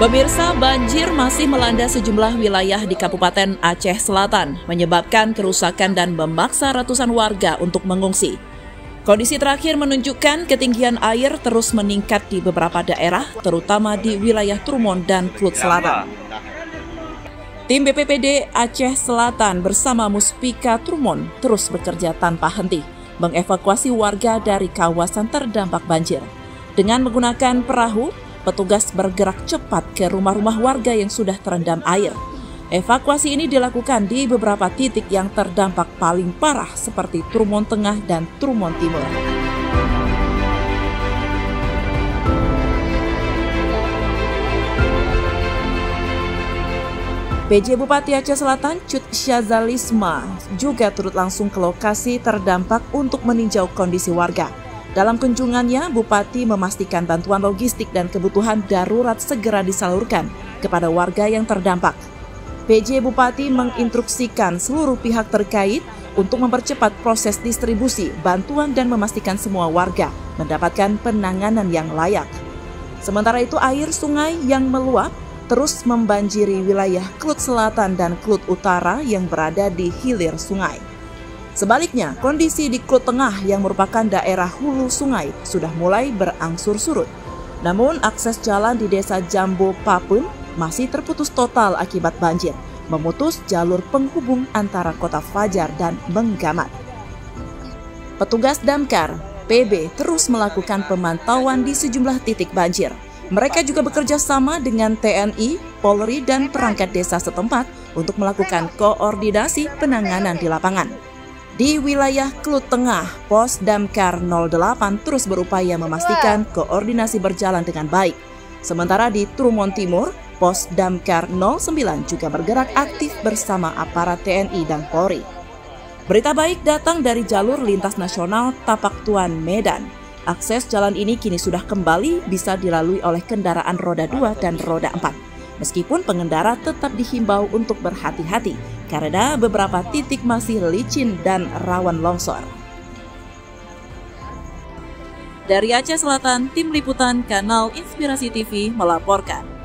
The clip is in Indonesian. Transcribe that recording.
Pemirsa, banjir masih melanda sejumlah wilayah di Kabupaten Aceh Selatan, menyebabkan kerusakan dan memaksa ratusan warga untuk mengungsi. Kondisi terakhir menunjukkan ketinggian air terus meningkat di beberapa daerah, terutama di wilayah Trumon dan Klud Selatan. Tim BPBD Aceh Selatan bersama Muspika Trumon terus bekerja tanpa henti, mengevakuasi warga dari kawasan terdampak banjir. Dengan menggunakan perahu, petugas bergerak cepat ke rumah-rumah warga yang sudah terendam air. Evakuasi ini dilakukan di beberapa titik yang terdampak paling parah seperti Trumon Tengah dan Trumon Timur. PJ Bupati Aceh Selatan Cut Syazalisma juga turut langsung ke lokasi terdampak untuk meninjau kondisi warga. Dalam kunjungannya, Bupati memastikan bantuan logistik dan kebutuhan darurat segera disalurkan kepada warga yang terdampak. PJ Bupati menginstruksikan seluruh pihak terkait untuk mempercepat proses distribusi bantuan dan memastikan semua warga mendapatkan penanganan yang layak. Sementara itu, air sungai yang meluap terus membanjiri wilayah Klud Selatan dan Klud Utara yang berada di hilir sungai. Sebaliknya, kondisi di Klud Tengah yang merupakan daerah hulu sungai sudah mulai berangsur surut. Namun, akses jalan di desa Jambo Papun masih terputus total akibat banjir, memutus jalur penghubung antara Kota Fajar dan Menggamat. Petugas Damkar PB terus melakukan pemantauan di sejumlah titik banjir. Mereka juga bekerja sama dengan TNI, Polri, dan perangkat desa setempat untuk melakukan koordinasi penanganan di lapangan. Di wilayah Klud Tengah, Pos Damkar 08 terus berupaya memastikan koordinasi berjalan dengan baik. Sementara di Trumon Timur, Pos Damkar 09 juga bergerak aktif bersama aparat TNI dan Polri. Berita baik datang dari jalur lintas nasional Tapak Tuan Medan. Akses jalan ini kini sudah kembali bisa dilalui oleh kendaraan roda 2 dan roda 4. Meskipun pengendara tetap dihimbau untuk berhati-hati karena beberapa titik masih licin dan rawan longsor. Dari Aceh Selatan, Tim Liputan Kanal Inspirasi TV melaporkan.